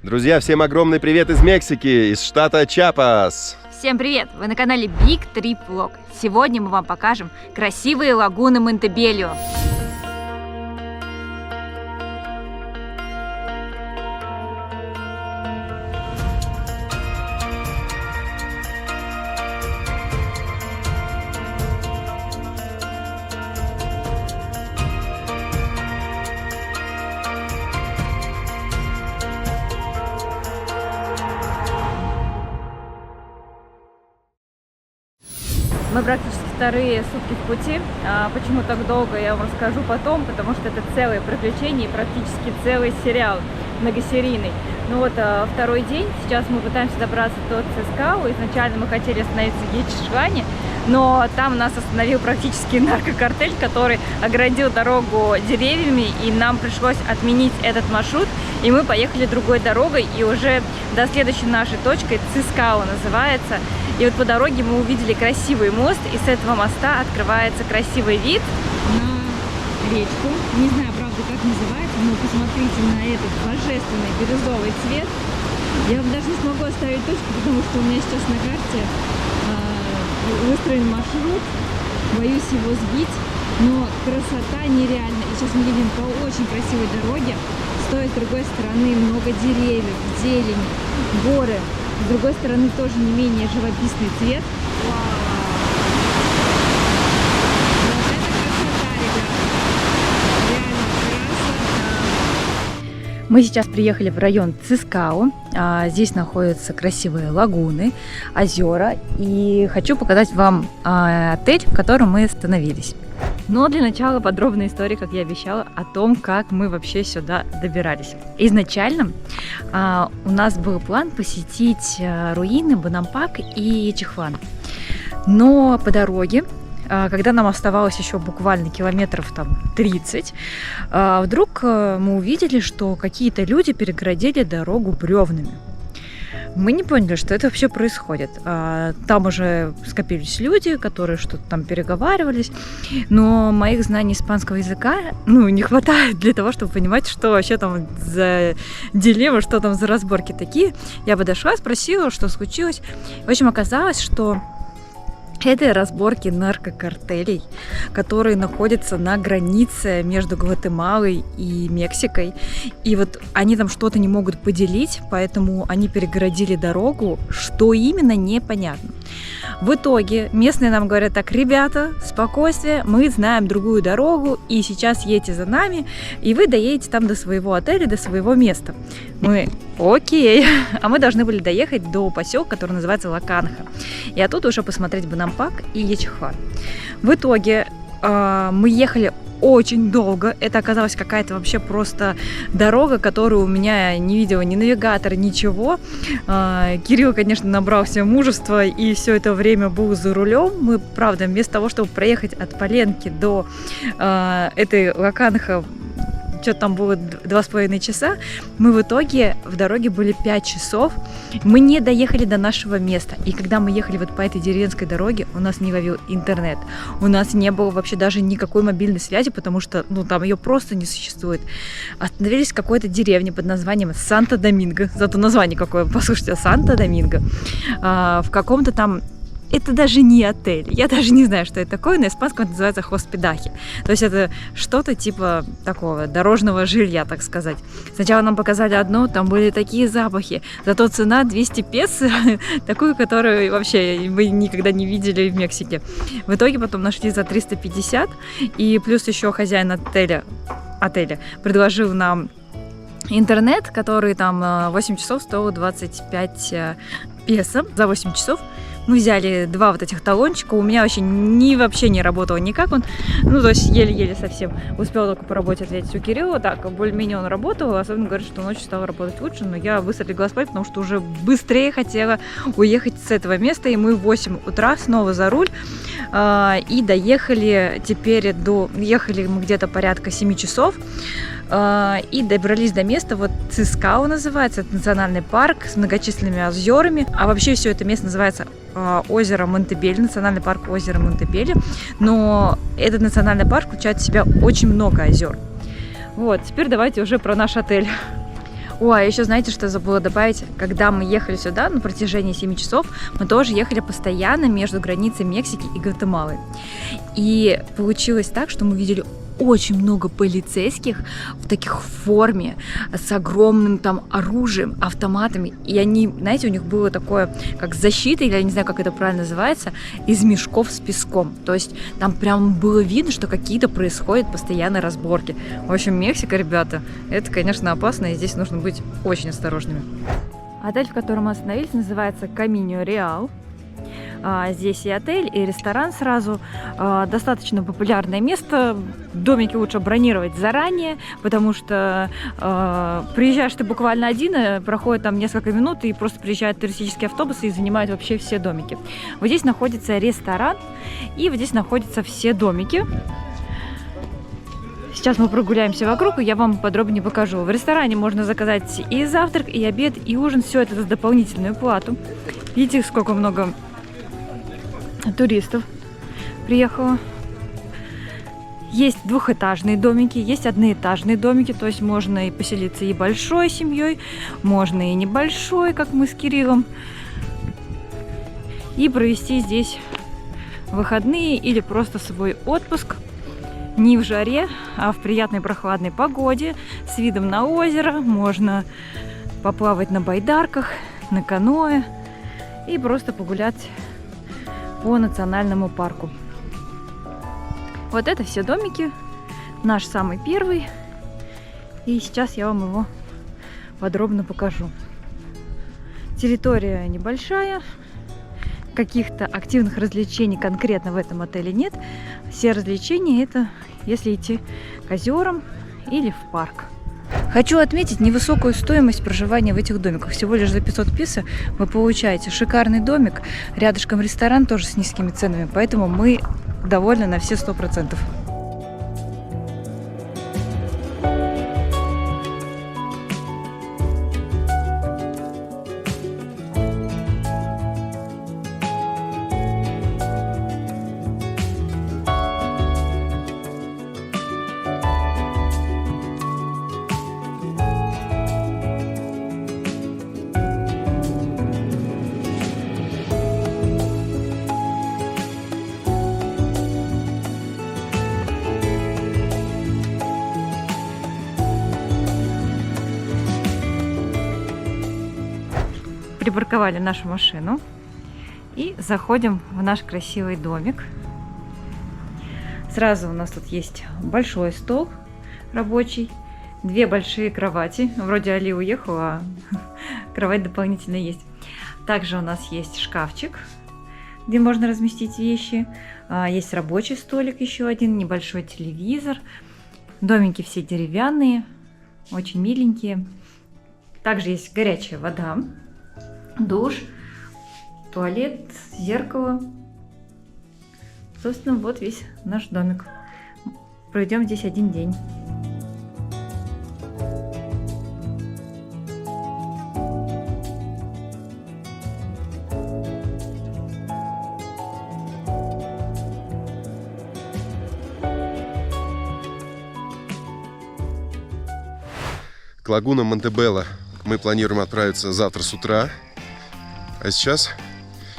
Друзья, всем огромный привет из Мексики, из штата Чиапас. Всем привет! Вы на канале Big Trip Vlog. Сегодня мы вам покажем красивые лагуны Монтебельо. Мы практически вторые сутки в пути. Почему так долго, я вам расскажу потом, потому что это целое приключение и практически целый сериал многосерийный. Ну вот, второй день, сейчас мы пытаемся добраться до Цискау. Изначально мы хотели остановиться в Ечишлане, но там нас остановил практически наркокартель, который оградил дорогу деревьями, и нам пришлось отменить этот маршрут, и мы поехали другой дорогой, и уже до следующей нашей точки, Цискау называется. И вот по дороге мы увидели красивый мост, и с этого моста открывается красивый вид на речку. Не знаю, правда, как называется, но посмотрите на этот божественный бирюзовый цвет. Я вам даже не смогу оставить точку, потому что у меня сейчас на карте выстроен маршрут. Боюсь его сбить, но красота нереальная. И сейчас мы едем по очень красивой дороге. С другой стороны много деревьев, зелень, горы. С другой стороны тоже не менее живописный цвет. Вау! Вот это красота, ребята! Реально красота! Мы сейчас приехали в район Цискау. Здесь находятся красивые лагуны, озера. И хочу показать вам отель, в котором мы остановились. Но для начала подробная история, как я обещала, о том, как мы вообще сюда добирались. Изначально у нас был план посетить руины Бонампак и Ечихван. Но по дороге, когда нам оставалось еще буквально километров 30, вдруг мы увидели, что какие-то люди перегородили дорогу бревнами. Мы не поняли, что это вообще происходит. Там уже скопились люди, которые что-то там переговаривались, но моих знаний испанского языка не хватает для того, чтобы понимать, что вообще там за дилемма, что там за разборки такие. Я подошла, спросила, что случилось. В общем, оказалось, что это разборки наркокартелей, которые находятся на границе между Гватемалой и Мексикой. И вот они там что-то не могут поделить, поэтому они перегородили дорогу, что именно непонятно. В итоге местные нам говорят: так, ребята, спокойствие, мы знаем другую дорогу, и сейчас едете за нами, и вы доедете там до своего отеля, до своего места. Мы: окей. А мы должны были доехать до поселка, который называется Лаканха, и оттуда уже посмотреть Бонампак и Ечихван. В итоге мы ехали очень долго. Это оказалась какая-то вообще просто дорога, которую у меня не видела ни навигатор, ничего. Кирилл, конечно, набрался мужества и все это время был за рулем. Мы, правда, вместо того, чтобы проехать от Паленки до этой Лаканха, что-то там было 2,5 часа, мы в итоге в дороге были 5 часов. Мы не доехали до нашего места. И когда мы ехали вот по этой деревенской дороге, у нас не ловил интернет. У нас не было вообще даже никакой мобильной связи, потому что там ее просто не существует. Остановились в какой-то деревне под названием Санто-Доминго. Зато название какое, послушайте, Санто-Доминго. В каком-то там... Это даже не отель. Я даже не знаю, что это такое. На испанском это называется хоспедахи. То есть это что-то типа такого дорожного жилья, так сказать. Сначала нам показали одно, там были такие запахи. Зато цена 200 песо, такую, которую вообще вы никогда не видели в Мексике. В итоге потом нашли за 350. И плюс еще хозяин отеля предложил нам интернет, который там 8 часов стоил 25 песо за 8 часов. Мы взяли 2 вот этих талончика. У меня вообще не работало никак он. То есть еле-еле совсем. Успела только по работе ответить у Кирилла. Так, более-менее он работал. Особенно говорит, что ночью стал работать лучше. Но я быстро легла спать, потому что уже быстрее хотела уехать с этого места. И мы в 8 утра снова за руль. И доехали теперь ехали мы где-то порядка 7 часов. И добрались до места, вот Цискау называется, это национальный парк с многочисленными озерами, а вообще все это место называется озеро Монтебельо, национальный парк озера Монтебельо, но этот национальный парк включает в себя очень много озер. Вот, теперь давайте уже про наш отель. Ой, а еще знаете, что я забыла добавить? Когда мы ехали сюда на протяжении 7 часов, мы тоже ехали постоянно между границей Мексики и Гватемалы. И получилось так, что мы видели очень много полицейских в таких форме, с огромным там оружием, автоматами. И они, знаете, у них было такое, как защита, или я не знаю, как это правильно называется, из мешков с песком. То есть там прям было видно, что какие-то происходят постоянно разборки. В общем, Мексика, ребята, это, конечно, опасно, и здесь нужно быть очень осторожными. Отель, в котором мы остановились, называется Каминьо Реал. Здесь и отель, и ресторан сразу. Достаточно популярное место. Домики лучше бронировать заранее, потому что приезжаешь ты буквально один, проходит там несколько минут, и просто приезжают туристические автобусы и занимают вообще все домики. Вот здесь находится ресторан, и вот здесь находятся все домики. Сейчас мы прогуляемся вокруг, и я вам подробнее покажу. В ресторане можно заказать и завтрак, и обед, и ужин. Все это за дополнительную плату. Видите, сколько много туристов приехало. Есть двухэтажные домики, есть одноэтажные домики, то есть можно и поселиться и большой семьей, можно и небольшой, как мы с Кириллом, и провести здесь выходные или просто свой отпуск не в жаре, а в приятной прохладной погоде с видом на озеро. Можно поплавать на байдарках, на каноэ и просто погулять по национальному парку. Вот это все домики, наш самый первый, и сейчас я вам его подробно покажу. Территория небольшая, каких-то активных развлечений конкретно в этом отеле нет. Все развлечения это если идти к озерам или в парк. Хочу отметить невысокую стоимость проживания в этих домиках. Всего лишь за 500 песо вы получаете шикарный домик, рядышком ресторан тоже с низкими ценами, поэтому мы довольны на все 100%. Припарковали нашу машину и заходим в наш красивый домик. Сразу у нас тут есть большой стол рабочий, две большие кровати. Вроде Али уехала, а кровать дополнительно есть. Также у нас есть шкафчик, где можно разместить вещи. Есть рабочий столик еще один, небольшой телевизор. Домики все деревянные, очень миленькие. Также есть горячая вода, душ, туалет, зеркало. Собственно, вот весь наш домик. Проведем здесь один день. К лагунам Монтебелло мы планируем отправиться завтра с утра. А сейчас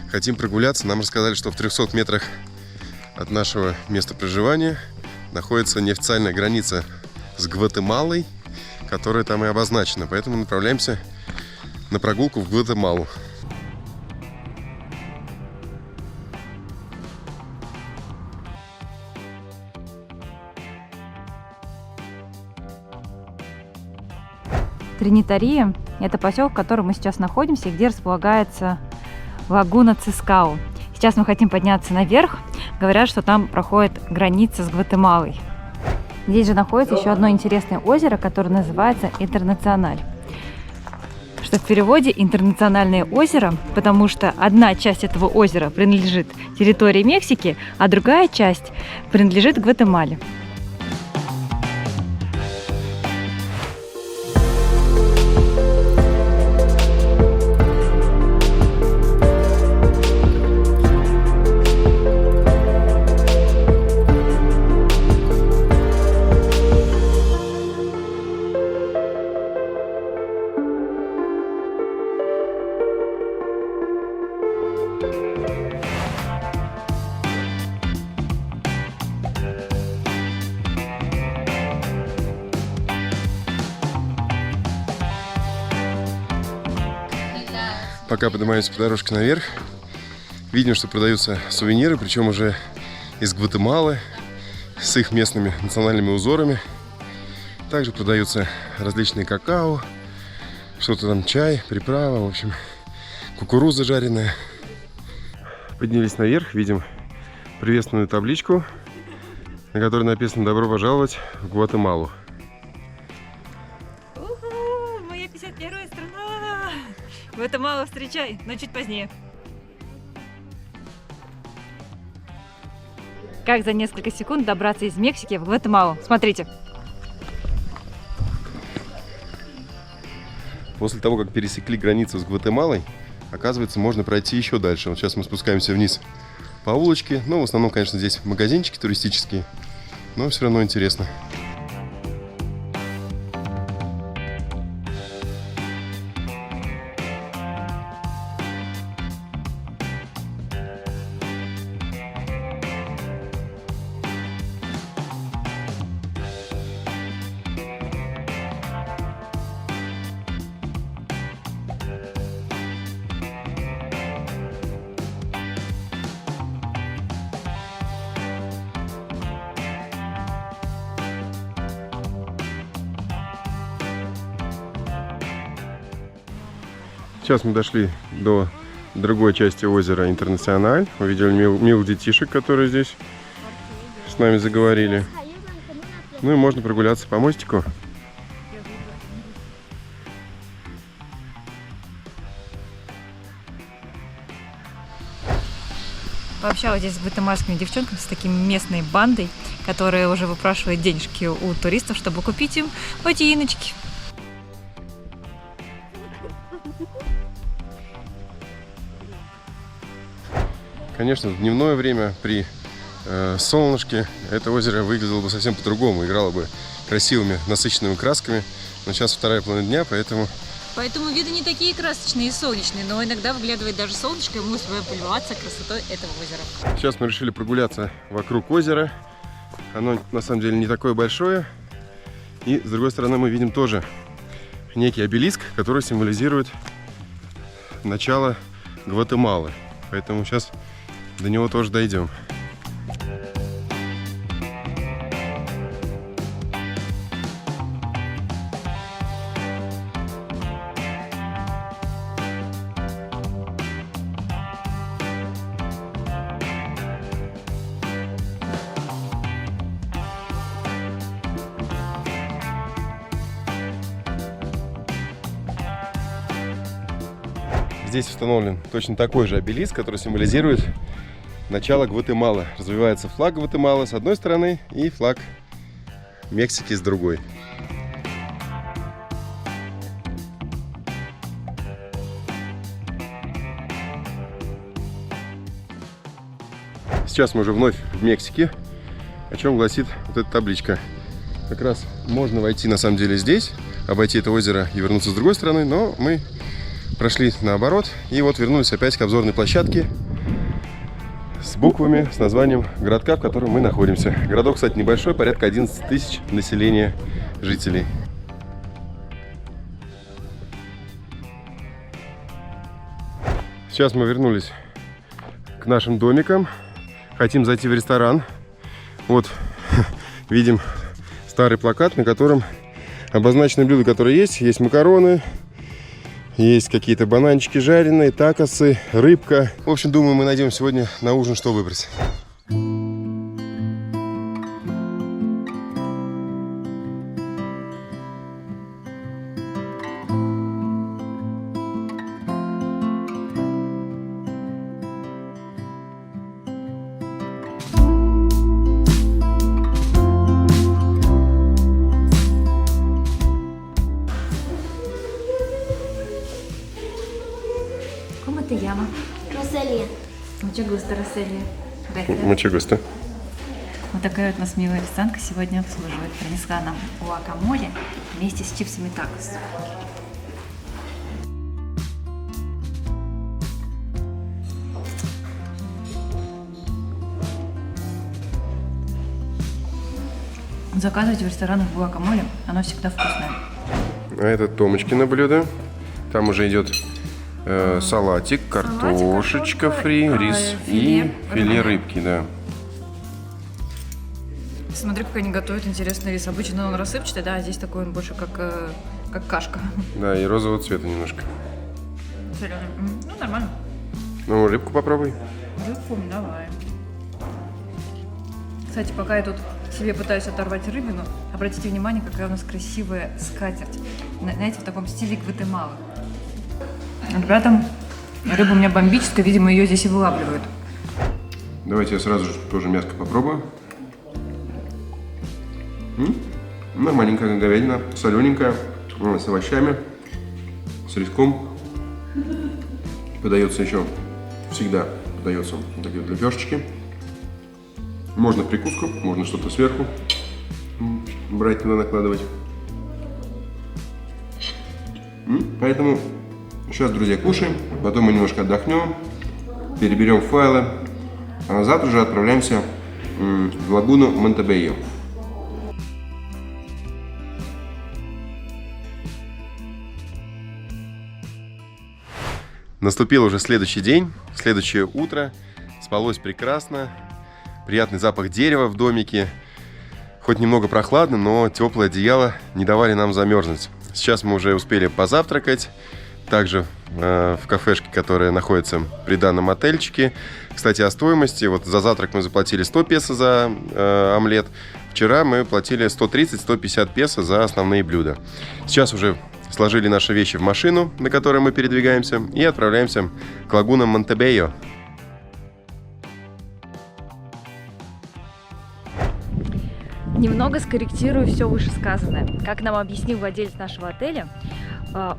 хотим прогуляться. Нам рассказали, что в 300 метрах от нашего места проживания находится неофициальная граница с Гватемалой, которая там и обозначена. Поэтому направляемся на прогулку в Гватемалу. Тринитария – это поселок, в котором мы сейчас находимся, и где располагается лагуна Цискао. Сейчас мы хотим подняться наверх. Говорят, что там проходит граница с Гватемалой. Здесь же находится еще одно интересное озеро, которое называется Интернациональ. Что в переводе «интернациональное озеро», потому что одна часть этого озера принадлежит территории Мексики, а другая часть принадлежит Гватемале. Пока поднимаемся по дорожке наверх, видим, что продаются сувениры, причем уже из Гватемалы, с их местными национальными узорами. Также продаются различные какао, что-то там, чай, приправа, в общем, кукуруза жареная. Поднялись наверх, видим приветственную табличку, на которой написано «Добро пожаловать в Гватемалу». Моя 51-я страна! Гватемалу встречай, но чуть позднее. Как за несколько секунд добраться из Мексики в Гватемалу? Смотрите. После того, как пересекли границу с Гватемалой, оказывается, можно пройти еще дальше. Вот сейчас мы спускаемся вниз по улочке. Ну, в основном, конечно, здесь магазинчики туристические, но все равно интересно. Сейчас мы дошли до другой части озера Интернациональ. Увидели милых детишек, которые здесь с нами заговорили. Ну и можно прогуляться по мостику. Пообщалась здесь с гватемальскими девчонками, с такими местной бандой, которая уже выпрашивает денежки у туристов, чтобы купить им ботиночки. Конечно, в дневное время при солнышке это озеро выглядело бы совсем по-другому, играло бы красивыми насыщенными красками. Но сейчас вторая половина дня, поэтому виды не такие красочные и солнечные, но иногда выглядывает даже солнышко, и мы успеваем полюбоваться красотой этого озера. Сейчас мы решили прогуляться вокруг озера. Оно на самом деле не такое большое. И с другой стороны мы видим тоже некий обелиск, который символизирует начало Гватемалы. Поэтому сейчас до него тоже дойдем. Здесь установлен точно такой же обелиск, который символизирует начало Гватемалы. Развивается флаг Гватемалы с одной стороны и флаг Мексики с другой. Сейчас мы уже вновь в Мексике, о чем гласит вот эта табличка. Как раз можно войти на самом деле здесь, обойти это озеро и вернуться с другой стороны, но мы прошли наоборот и вот вернулись опять к обзорной площадке с буквами, с названием городка, в котором мы находимся. Городок, кстати, небольшой, порядка 11 тысяч населения жителей. Сейчас мы вернулись к нашим домикам. Хотим зайти в ресторан. Вот видим старый плакат, на котором обозначены блюда, которые есть. Есть макароны, есть какие-то бананчики жареные, такосы, рыбка. В общем, думаю, мы найдем сегодня на ужин, что выбрать. ¿Cómo te llamas? Roselia. Mucho gusto, Roselia. Mucho gusto. Вот такая вот нас милая официантка сегодня обслуживает. Принесла нам гуакамоле вместе с чипсами такос. заказывайте в ресторанах в Гуакамоле, оно всегда вкусное. А это Томочкино блюдо. Там уже идет салатик, картошечка фри, рис и филе рыбки, да. Смотри, как они готовят интересный рис. Обычно он рассыпчатый, да, а здесь такой он больше как кашка. Да, и розового цвета немножко. Соленый. Ну, нормально. Ну, рыбку попробуй. Рыбку давай. Кстати, пока я тут себе пытаюсь оторвать рыбину, обратите внимание, какая у нас красивая скатерть. Знаете, в таком стиле Гватемалы. Ребята, рыба у меня бомбическая, видимо, ее здесь и вылавливают. Давайте я сразу же тоже мяско попробую. Нормальненькая говядина, солененькая, с овощами, с риском. Подается еще, всегда подается вот такие вот лепешечки. Можно прикуску, можно что-то сверху брать туда, накладывать. Поэтому сейчас, друзья, кушаем, потом мы немножко отдохнем, переберем файлы, а завтра же отправляемся в лагуну Монтебельо. Наступил уже следующий день, следующее утро. Спалось прекрасно. Приятный запах дерева в домике. Хоть немного прохладно, но теплое одеяло не давали нам замерзнуть. Сейчас мы уже успели позавтракать. Также в кафешке, которая находится при данном отельчике. Кстати, о стоимости. Вот за завтрак мы заплатили 100 песо за омлет. Вчера мы платили 130-150 песо за основные блюда. Сейчас уже сложили наши вещи в машину, на которой мы передвигаемся, и отправляемся к лагунам Монтебельо. Немного скорректирую все вышесказанное. Как нам объяснил владелец нашего отеля,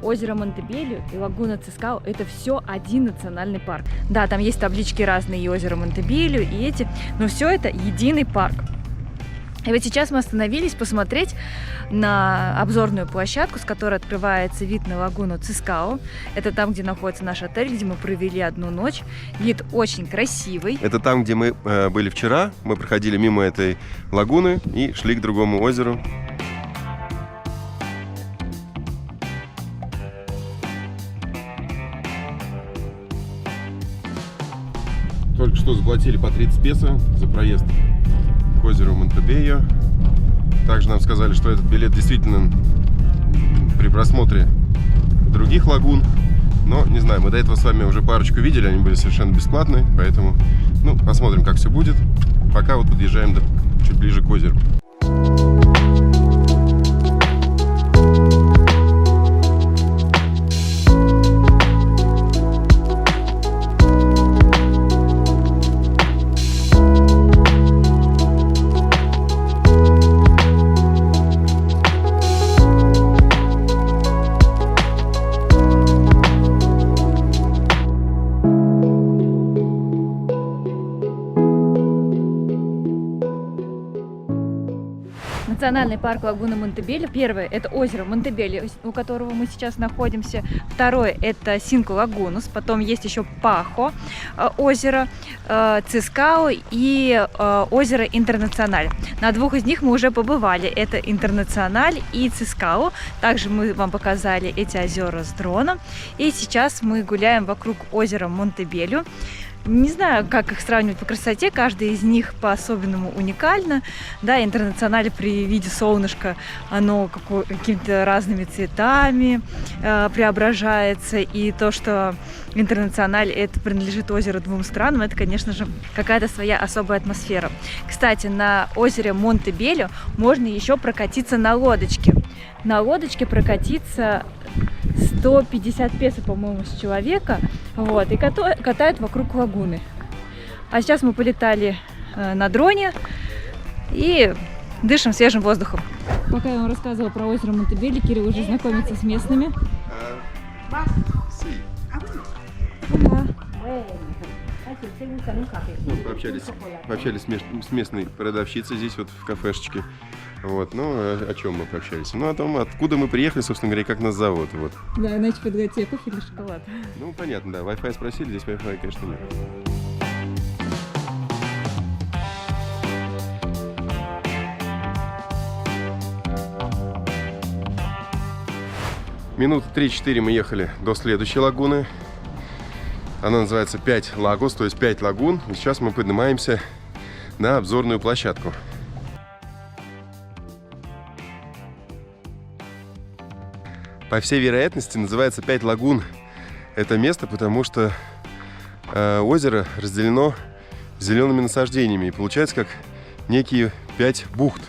озеро Монтебельо и лагуна Цискао – это все один национальный парк. Да, там есть таблички разные, и озеро Монтебельо, и эти, но все это единый парк. И вот сейчас мы остановились посмотреть на обзорную площадку, с которой открывается вид на лагуну Цискао. Это там, где находится наш отель, где мы провели одну ночь. Вид очень красивый. Это там, где мы были вчера. Мы проходили мимо этой лагуны и шли к другому озеру. Только что заплатили по 30 песо за проезд к озеру Монтебельо. Также нам сказали, что этот билет действительно при просмотре других лагун. Но, не знаю, мы до этого с вами уже парочку видели, они были совершенно бесплатные. Поэтому, посмотрим, как все будет. Пока вот подъезжаем чуть ближе к озеру. Национальный парк лагуна Монтебельо. Первое – это озеро Монтебельо, у которого мы сейчас находимся. Второе – это Синку Лагунус. Потом есть еще Пахо озеро, Цискао и озеро Интернациональ. На двух из них мы уже побывали. Это Интернациональ и Цискао. Также мы вам показали эти озера с дроном. И сейчас мы гуляем вокруг озера Монтебельо. Не знаю, как их сравнивать по красоте, каждый из них по-особенному уникально. Да, Интернациональ при виде солнышка, оно какими-то разными цветами преображается. И то, что Интернациональ это принадлежит озеру двум странам, это, конечно же, какая-то своя особая атмосфера. Кстати, на озере Монтебельо можно еще прокатиться на лодочке. На лодочке прокатиться 150 песо, по-моему, с человека, вот, и катают вокруг лагуны. А сейчас мы полетали на дроне и дышим свежим воздухом. Пока я вам рассказывала про озеро Монтебельо, Кирилл уже знакомится с местными. Пообщались с местной продавщицей здесь вот в кафешечке. Вот, о чем мы пообщались? О том, откуда мы приехали, собственно говоря, и как нас зовут. Вот. Да, иначе предлагать тебе кофе или шоколад. Понятно, да. Wi-Fi спросили, здесь Wi-Fi, конечно, нет. Минуты 3-4 мы ехали до следующей лагуны. Она называется 5 Лагос, то есть 5 лагун. И сейчас мы поднимаемся на обзорную площадку. По всей вероятности называется 5 лагун это место, потому что озеро разделено зелеными насаждениями. И получается как некие 5 бухт,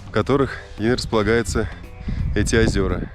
в которых и располагаются эти озера.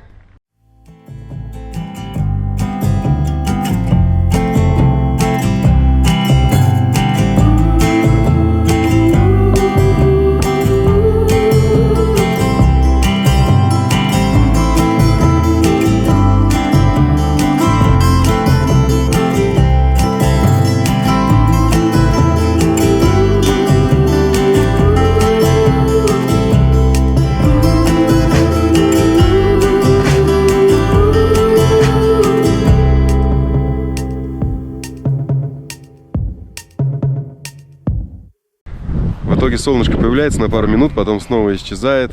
В итоге солнышко появляется на пару минут, потом снова исчезает.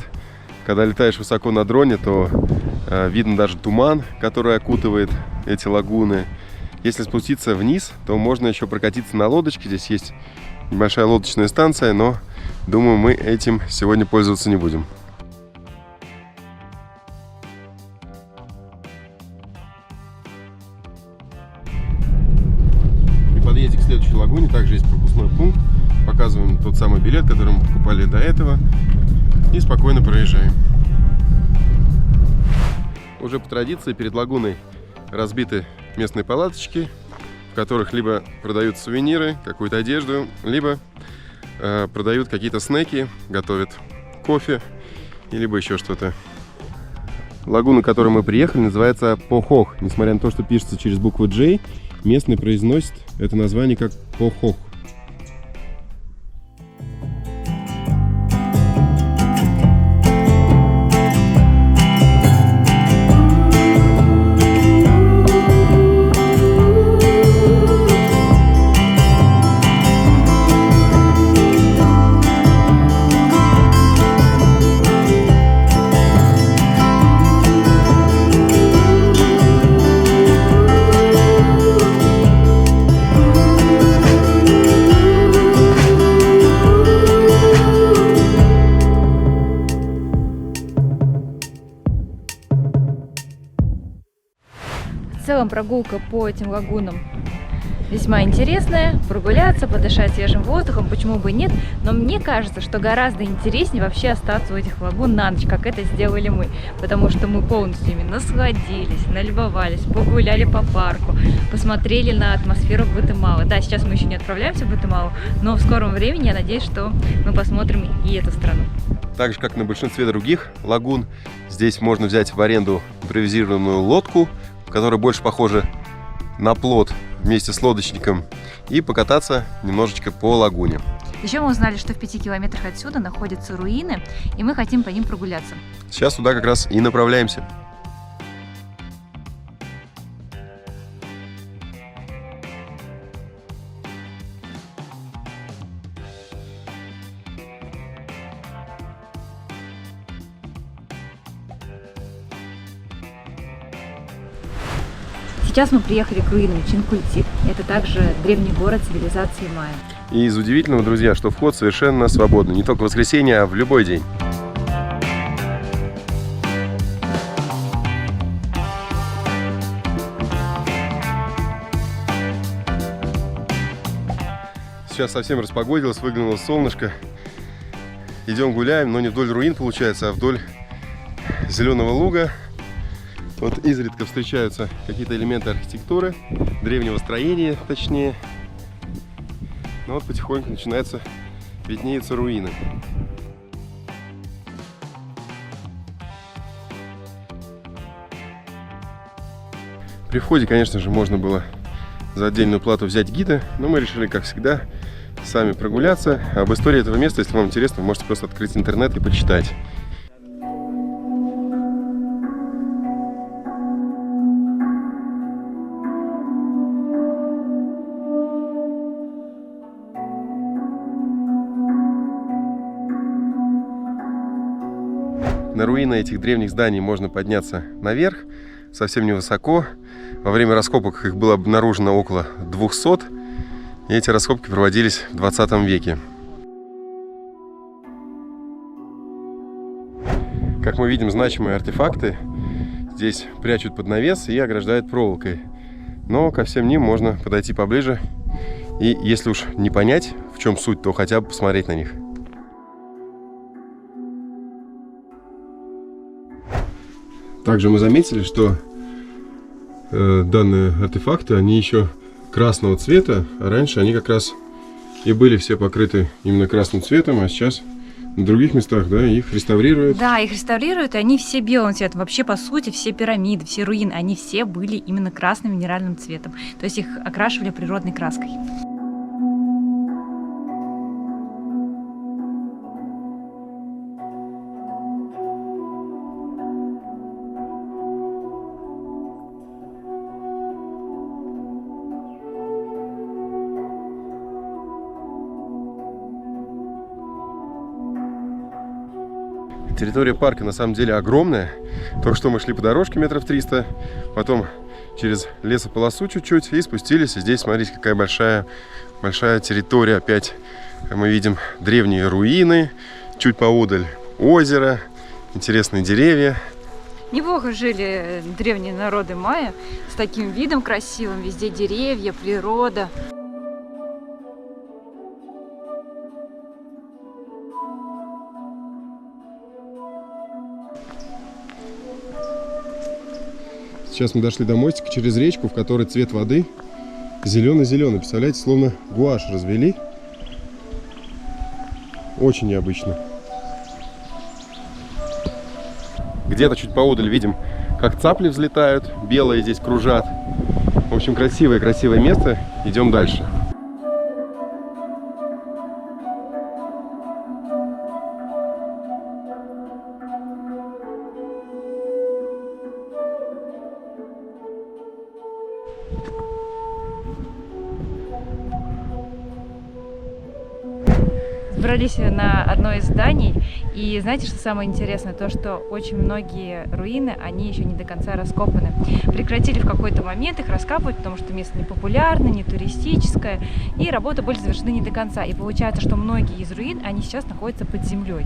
Когда летаешь высоко на дроне, то видно даже туман, который окутывает эти лагуны. Если спуститься вниз, то можно еще прокатиться на лодочке. Здесь есть небольшая лодочная станция, но думаю, мы этим сегодня пользоваться не будем. При подъезде к следующей лагуне также есть пропускной пункт. Показываем тот самый билет, который мы покупали до этого, и спокойно проезжаем. Уже по традиции перед лагуной разбиты местные палаточки, в которых либо продают сувениры, какую-то одежду, либо продают какие-то снеки, готовят кофе, либо еще что-то. Лагуна, к которой мы приехали, называется Похох. Несмотря на то, что пишется через букву J, местные произносят это название как Похох. В целом прогулка по этим лагунам весьма интересная. Прогуляться, подышать свежим воздухом, почему бы и нет. Но мне кажется, что гораздо интереснее вообще остаться у этих лагун на ночь, как это сделали мы. Потому что мы полностью ими насладились, налюбовались, погуляли по парку, посмотрели на атмосферу Гватемалы. Да, сейчас мы еще не отправляемся в Гватемалу, но в скором времени я надеюсь, что мы посмотрим и эту страну. Так же, как на большинстве других лагун, здесь можно взять в аренду импровизированную лодку, которая больше похожа на плот вместе с лодочником, и покататься немножечко по лагуне. Еще мы узнали, что в 5 километрах отсюда находятся руины, и мы хотим по ним прогуляться. Сейчас туда как раз и направляемся. Сейчас мы приехали к руинам Чинкультик. Это также древний город цивилизации майя. И из удивительного, друзья, что вход совершенно свободный. Не только в воскресенье, а в любой день. Сейчас совсем распогодилось, выглянуло солнышко. Идем гуляем, но не вдоль руин получается, а вдоль зеленого луга. Вот изредка встречаются какие-то элементы архитектуры, древнего строения точнее. Но вот потихоньку виднеются руины. При входе, конечно же, можно было за отдельную плату взять гида, но мы решили, как всегда, сами прогуляться. Об истории этого места, если вам интересно, вы можете просто открыть интернет и почитать. На руины этих древних зданий можно подняться наверх, совсем невысоко. Во время раскопок их было обнаружено около 200. И эти раскопки проводились в 20 веке. Как мы видим, значимые артефакты здесь прячут под навес и ограждают проволокой. Но ко всем ним можно подойти поближе. И если уж не понять, в чем суть, то хотя бы посмотреть на них. Также мы заметили, что данные артефакты, они еще красного цвета. А раньше они как раз и были все покрыты именно красным цветом, а сейчас на других местах, да, их реставрируют. Да, их реставрируют, и они все белым цветом. Вообще, по сути, все пирамиды, все руины, они все были именно красным минеральным цветом. То есть их окрашивали природной краской. Территория парка на самом деле огромная. Только что мы шли по дорожке метров 300, потом через лесополосу чуть-чуть и спустились. И здесь, смотрите, какая большая территория. Опять мы видим древние руины, чуть поодаль озеро, интересные деревья. Неплохо жили древние народы майя с таким видом красивым. Везде деревья, природа. Сейчас мы дошли до мостика через речку, в которой цвет воды зеленый-зеленый. Представляете, словно гуашь развели. Очень необычно. Где-то чуть поодаль видим, как цапли взлетают, белые здесь кружат. В общем, красивое место. Идем дальше. Собрались на одно из зданий, и знаете, что самое интересное? То, что очень многие руины, они еще не до конца раскопаны. Прекратили в какой-то момент их раскапывать, потому что место не популярное, не туристическое, и работы были завершены не до конца. И получается, что многие из руин, они сейчас находятся под землей.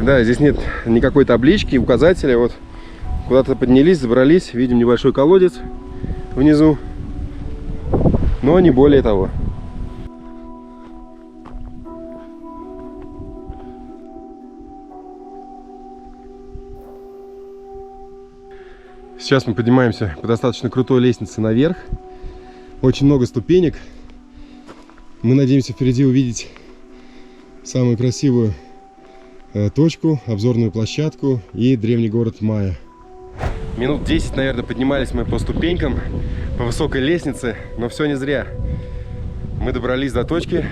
Да, здесь нет никакой таблички, указателя. Вот куда-то поднялись, забрались, видим небольшой колодец внизу, но не более того. Сейчас мы поднимаемся по достаточно крутой лестнице наверх. Очень много ступенек. Мы надеемся впереди увидеть самую красивую точку, обзорную площадку и древний город майя. Минут 10, наверное, поднимались мы по ступенькам, по высокой лестнице, но все не зря. Мы добрались до точки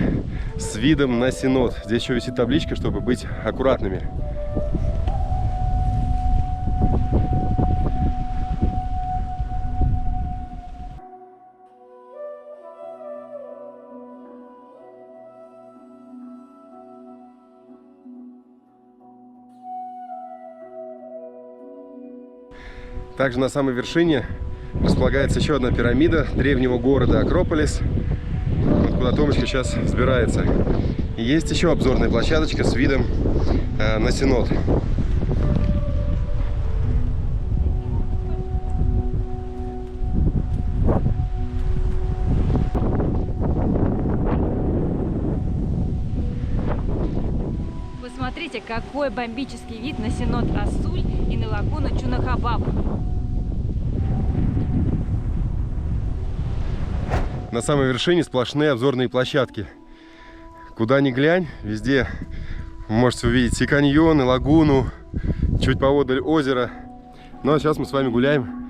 с видом на Синод. Здесь еще висит табличка, чтобы быть аккуратными. Также на самой вершине располагается еще одна пирамида древнего города Акрополис, вот куда Томочка сейчас взбирается. И есть еще обзорная площадочка с видом на Синод. Посмотрите, какой бомбический вид на Синод Асуль и на лагуну Чунахабаб. На самой вершине сплошные обзорные площадки. Куда ни глянь, везде вы можете увидеть и каньон, и лагуну, чуть поодаль озеро. Ну а сейчас мы с вами гуляем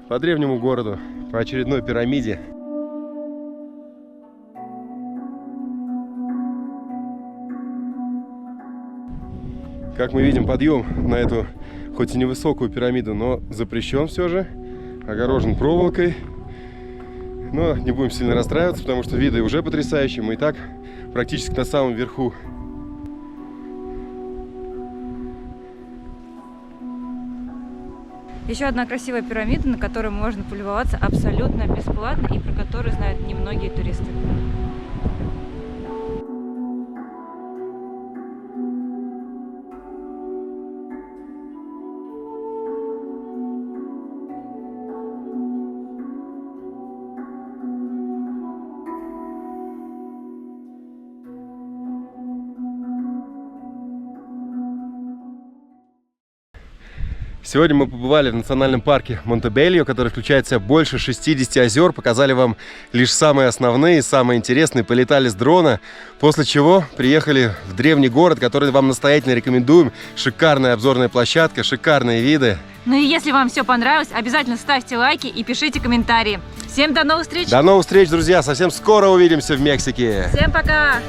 по древнему городу, по очередной пирамиде. Как мы видим, подъем на эту, хоть и невысокую пирамиду, но запрещен все же, огорожен проволокой. Но не будем сильно расстраиваться, потому что виды уже потрясающие. Мы и так практически на самом верху. Еще одна красивая пирамида, на которой можно полюбоваться абсолютно бесплатно и про которую знают немногие туристы. Сегодня мы побывали в национальном парке Монтебельо, который включает в себя больше 60 озер. Показали вам лишь самые основные, самые интересные. Полетали с дрона, после чего приехали в древний город, который вам настоятельно рекомендуем. Шикарная обзорная площадка, шикарные виды. Ну и если вам все понравилось, обязательно ставьте лайки и пишите комментарии. Всем до новых встреч! До новых встреч, друзья! Совсем скоро увидимся в Мексике! Всем пока!